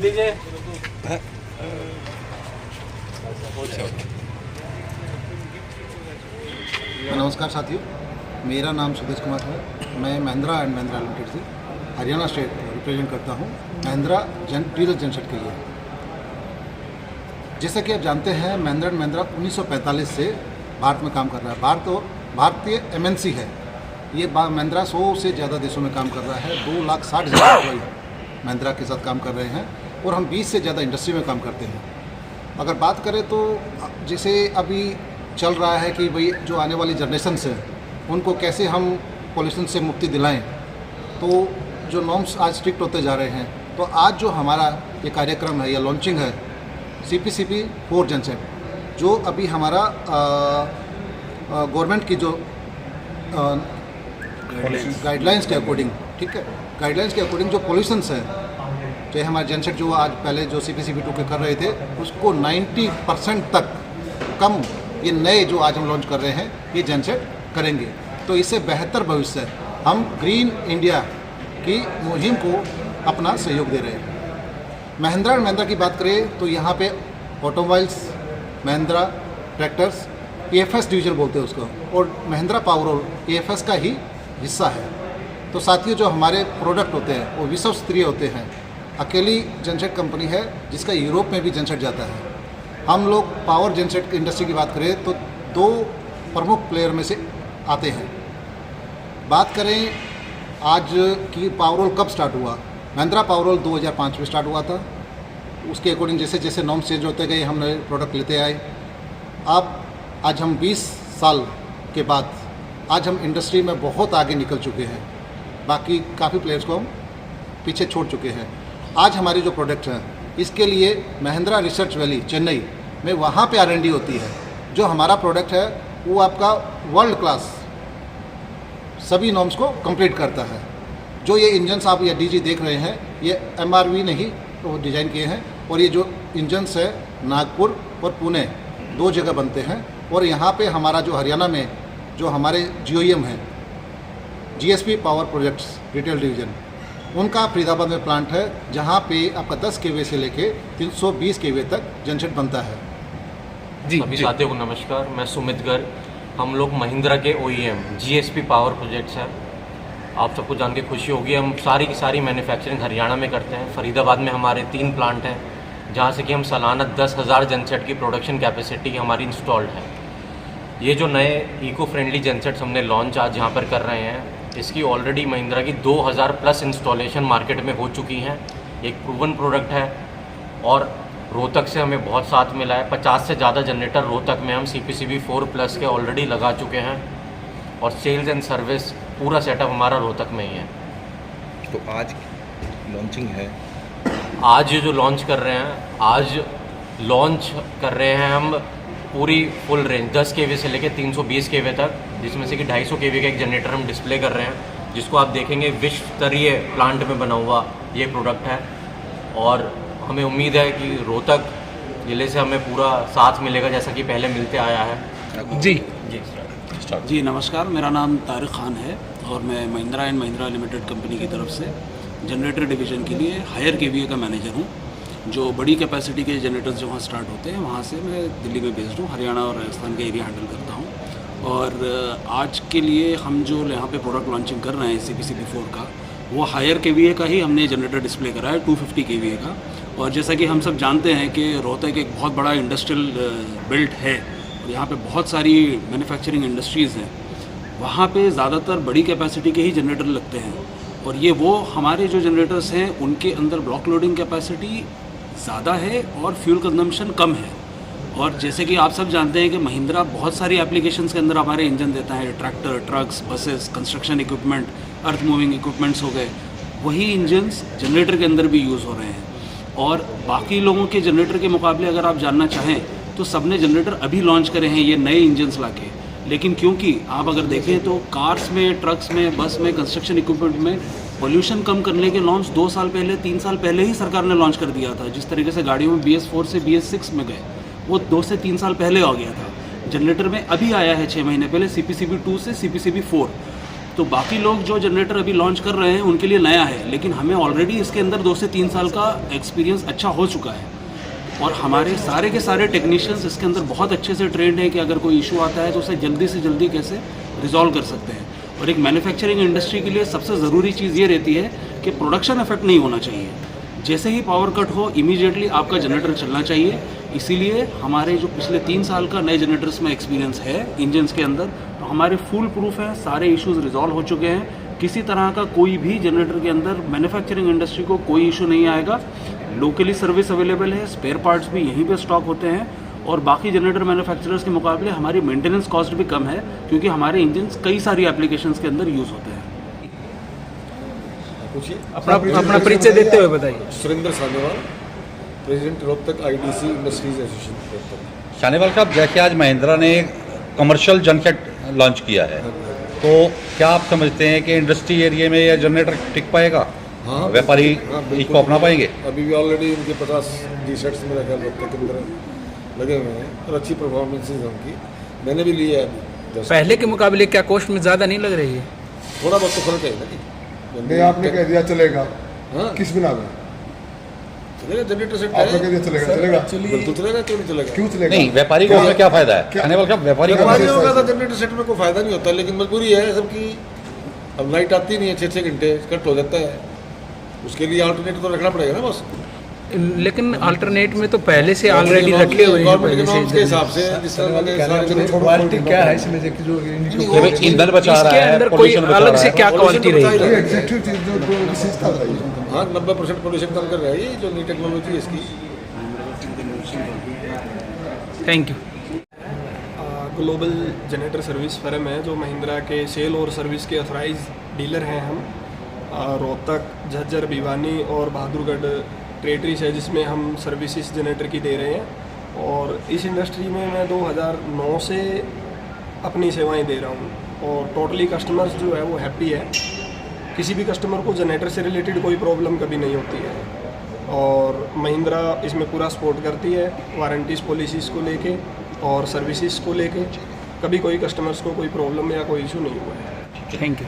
लीजिए। नमस्कार साथियों, मेरा नाम सुदेश कुमार है। मैं महिंद्रा एंड महिंद्रा लिमिटेड से हरियाणा स्टेट रिप्रेजेंट करता हूँ महिंद्रा डीजल जनसेट के लिए। जैसा कि आप जानते हैं, महिंद्रा एंड महिंद्रा 1945 से भारत में काम कर रहा है। भारतीय MNC है ये। महिंद्रा 100 से ज़्यादा देशों में काम कर रहा है। 2,60,000 एम्प्लॉय महिंद्रा के साथ काम कर रहे हैं और हम 20 से ज़्यादा इंडस्ट्री में काम करते हैं। अगर बात करें तो जैसे अभी चल रहा है कि भाई जो आने वाली जनरेशन्स हैं उनको कैसे हम पॉल्यूशन से मुक्ति दिलाएं, तो जो नॉर्म्स आज स्ट्रिक्ट होते जा रहे हैं, तो आज जो हमारा ये कार्यक्रम है, ये लॉन्चिंग है CPCB 4 जनसेट, जो अभी हमारा गवर्नमेंट की जो गाइडलाइंस के अकॉर्डिंग, ठीक है, गाइडलाइंस के अकॉर्डिंग जो पॉल्यूशंस है, चाहे हमारे जनसेट जो आज पहले जो CPCB 2 के कर रहे थे उसको 90% तक कम ये नए जो आज हम लॉन्च कर रहे हैं ये जनसेट करेंगे। तो इससे बेहतर भविष्य हम ग्रीन इंडिया की मुहिम को अपना सहयोग दे रहे हैं। महिंद्रा एंड महिंद्रा की बात करें तो यहाँ पे automobiles, Mahindra tractors, AFS division बोलते हैं उसको, और महिंद्रा पावरहोल AFS का ही हिस्सा है। तो साथियों, जो हमारे प्रोडक्ट होते हैं वो विश्व स्तरीय होते हैं। अकेली जनसेट कंपनी है जिसका यूरोप में भी जनसेट जाता है। हम लोग पावर जनसेट इंडस्ट्री की बात करें तो 2 प्रमुख प्लेयर में से आते हैं। बात करें आज की पावरहोल कब स्टार्ट हुआ, महिंद्रा पावरहोल 2005 में स्टार्ट हुआ था। उसके अकॉर्डिंग जैसे जैसे नॉर्म्स चेंज होते गए हम नए प्रोडक्ट लेते आए। अब आज हम 20 साल के बाद आज हम इंडस्ट्री में बहुत आगे निकल चुके हैं। बाकी काफ़ी प्लेयर्स को हम पीछे छोड़ चुके हैं। आज हमारी जो प्रोडक्ट हैं इसके लिए महिंद्रा रिसर्च वैली चेन्नई में वहाँ पे R&D होती है। जो हमारा प्रोडक्ट है वो आपका वर्ल्ड क्लास सभी नॉर्म्स को कंप्लीट करता है। जो ये इंजन्स आप या DG देख रहे हैं ये MRV नहीं तो डिज़ाइन किए हैं, और ये जो इंजन्स है नागपुर और पुणे 2 जगह बनते हैं। और यहाँ पे हमारा जो हरियाणा में जो हमारे GOEM हैं GSP power projects retail division, उनका फरीदाबाद में प्लांट है जहाँ पे आपका 10 kVA से लेके 320 kVA तक जनसेट बनता है। जी सभी साथियों को नमस्कार, मैं सुमित गर्ग। हम लोग महिंद्रा के OEM GSP पावर प्रोजेक्ट्स हैं। आप सबको जान के खुशी होगी, हम सारी की सारी मैन्युफैक्चरिंग हरियाणा में करते हैं। फरीदाबाद में हमारे 3 प्लांट हैं जहाँ से कि हम सालाना 10,000 जनसेट की प्रोडक्शन कैपेसिटी हमारी इंस्टॉल्ड है। ये जो नए इको फ्रेंडली जनसेट्स हमने लॉन्च आज यहाँ पर कर रहे हैं, इसकी ऑलरेडी महिंद्रा की 2000 प्लस इंस्टॉलेशन मार्केट में हो चुकी हैं। एक प्रूवन प्रोडक्ट है और रोहतक से हमें बहुत साथ मिला है। 50 से ज़्यादा जनरेटर रोहतक में हम CPCB 4 प्लस के ऑलरेडी लगा चुके हैं और सेल्स एंड सर्विस पूरा सेटअप हमारा रोहतक में ही है। तो आज लॉन्चिंग है, आज जो लॉन्च कर रहे हैं, आज लॉन्च कर रहे हैं हम पूरी फुल रेंज 10 kVA से लेकर 320 kVA तक, जिसमें से कि 250 kVA का एक जनरेटर हम डिस्प्ले कर रहे हैं, जिसको आप देखेंगे विश्व स्तरीय प्लांट में बना हुआ ये प्रोडक्ट है। और हमें उम्मीद है कि रोहतक जिले से हमें पूरा साथ मिलेगा जैसा कि पहले मिलते आया है। जी जी नमस्कार, मेरा नाम तारिक खान है और मैं Mahindra and Mahindra limited company की तरफ से जनरेटर डिवीज़न के लिए हायर KVA का मैनेजर हूँ। जो बड़ी कैपेसिटी के जनरेटर्स जो वहाँ स्टार्ट होते हैं वहाँ से मैं दिल्ली में बेस्ड हूँ, हरियाणा और राजस्थान का एरिया हैंडल करता हूँ। और आज के लिए हम जो यहाँ पे प्रोडक्ट लॉन्चिंग कर रहे हैं CPCB 4 का, वो हायर KVA का ही हमने जनरेटर डिस्प्ले करा है, 250 kVA का। और जैसा कि हम सब जानते हैं कि रोहतक एक बहुत बड़ा इंडस्ट्रियल बेल्ट है और यहाँ पे बहुत सारी मैन्युफैक्चरिंग इंडस्ट्रीज़ हैं। वहाँ पे ज़्यादातर बड़ी कैपेसिटी के ही जनरेटर लगते हैं और ये वो हमारे जो जनरेटर्स हैं उनके अंदर ब्लॉक लोडिंग कैपेसिटी ज़्यादा है और फ्यूल कंजम्पशन कम है। और जैसे कि आप सब जानते हैं कि महिंद्रा बहुत सारी एप्लीकेशंस के अंदर हमारे इंजन देता है, tractor, trucks, buses, construction equipment, earth moving equipments हो गए, वही इंजन्स जनरेटर के अंदर भी यूज़ हो रहे हैं। और बाकी लोगों के जनरेटर के मुकाबले अगर आप जानना चाहें तो सबने जनरेटर अभी लॉन्च करे हैं ये नए इंजन्स ला के। लेकिन क्योंकि आप अगर देखें तो कार्स में, ट्रक्स में, बस में, कंस्ट्रक्शन इक्विपमेंट में पोल्यूशन कम करने के नॉर्म्स 2 साल पहले, 3 साल पहले ही सरकार ने लॉन्च कर दिया था। जिस तरीके से गाड़ियों में BS4 से BS6 में गए वो 2 से 3 साल पहले आ गया था। जनरेटर में अभी आया है 6 महीने पहले CPCB 2 से CPCB 4। तो बाकी लोग जो जनरेटर अभी लॉन्च कर रहे हैं उनके लिए नया है, लेकिन हमें ऑलरेडी इसके अंदर 2 से 3 साल का एक्सपीरियंस अच्छा हो चुका है और हमारे सारे के सारे टेक्नीशियंस इसके अंदर बहुत अच्छे से ट्रेंड हैं कि अगर कोई इशू आता है तो उसे जल्दी से जल्दी कैसे रिजॉल्व कर सकते हैं। और एक मैन्युफैक्चरिंग इंडस्ट्री के लिए सबसे ज़रूरी चीज़ ये रहती है कि प्रोडक्शन इफेक्ट नहीं होना चाहिए। जैसे ही पावर कट हो इमीडिएटली आपका जनरेटर चलना चाहिए। इसीलिए हमारे जो पिछले 3 साल का नए जनरेटर्स में एक्सपीरियंस है इंजन्स के अंदर, तो हमारे फुल प्रूफ हैं, सारे इश्यूज रिजॉल्व हो चुके हैं। किसी तरह का कोई भी जनरेटर के अंदर मैन्युफैक्चरिंग इंडस्ट्री को कोई इशू नहीं आएगा। लोकली सर्विस अवेलेबल है, स्पेयर पार्ट्स भी यहीं पे स्टॉक होते हैं और बाकी जनरेटर मैन्युफैक्चरर्स के मुकाबले हमारी मेंटेनेंस कॉस्ट भी कम है क्योंकि हमारे इंजन्स कई सारी एप्लीकेशंस के अंदर यूज़ होते हैं। अपना परिचय देते हुए बताइए। Surendra Sanewal, president Rohtak IDC industries association Rohtak. Shanewal साहब, जैसे आज महिंद्रा ने कमर्शियल जनसेट लॉन्च किया है, तो क्या आप समझते हैं कि इंडस्ट्री एरिया में यह जनरेटर टिक पाएगा? हाँ, व्यापारी इसको अपना पाएंगे? अभी भी ऑलरेडी उनके 50 G-सेट्स मेरा ख्याल रोहतक के अंदर लगे हुए हैं और अच्छी परफॉर्मेंस है उनकी। मैंने भी लिया है अभी। पहले के मुकाबले क्या कॉस्ट में ज़्यादा नहीं लग रही है? थोड़ा बहुत तो फर्क है ना जी। नहीं, आपने कह दिया चलेगा। हाँ, किस बिना में? चलेगा जनरेटर सेट आपने कह दिया चलेगा, चलेगा। बिल्कुल चलेगा, क्यों नहीं चलेगा? क्यों चलेगा? नहीं, व्यापारी को उसमें क्या फायदा है? शानेवाल साहब, व्यापारी को व्यापारी होगा तो जनरेटर सेट में कोई फायदा नहीं होता, लेकिन मजबूरी है सबकी। अब लाइट आती नहीं है, 6-6 घंटे कट हो जाता है, उसके लिए अल्टरनेटिव तो रखना पड़ेगा ना बस। लेकिन अल्टरनेट में तो पहले से ऑलरेडी रखे हुए हैं। गवर्नमेंट के नॉर्म्स के हिसाब से जिस तरह मैंने क्वालिटी क्या है इसमें जो ईंधन बचा रहा इसके है, अंदर कोई pollution बचा अलग रहा से है। क्या क्वालिटी रहेगी? एग्जैक्टिव चीज जो विशेषता बताइए। हाँ, 90% पोल्यूशन कम कर रहा है ये जो नई टेक्नोलॉजी है इसकी। Thank you. Global generator service firm है जो महिंद्रा के सेल और सर्विस के ऑथराइज डीलर हैं हम। रोहतक, झज्जर, भिवानी और बहादुरगढ़ टेरेटरीज है जिसमें हम सर्विसेज जनरेटर की दे रहे हैं। और इस इंडस्ट्री में मैं 2009 से अपनी सेवाएं दे रहा हूं और टोटली कस्टमर्स जो है वो हैप्पी है। किसी भी कस्टमर को जनरेटर से रिलेटेड कोई प्रॉब्लम कभी नहीं होती है और महिंद्रा इसमें पूरा सपोर्ट करती है वारंटीज़ पॉलिसीज़ को लेके और सर्विसेज को लेके। कभी कोई कस्टमर्स को कोई प्रॉब्लम या कोई इशू नहीं हुआ है। Thank you.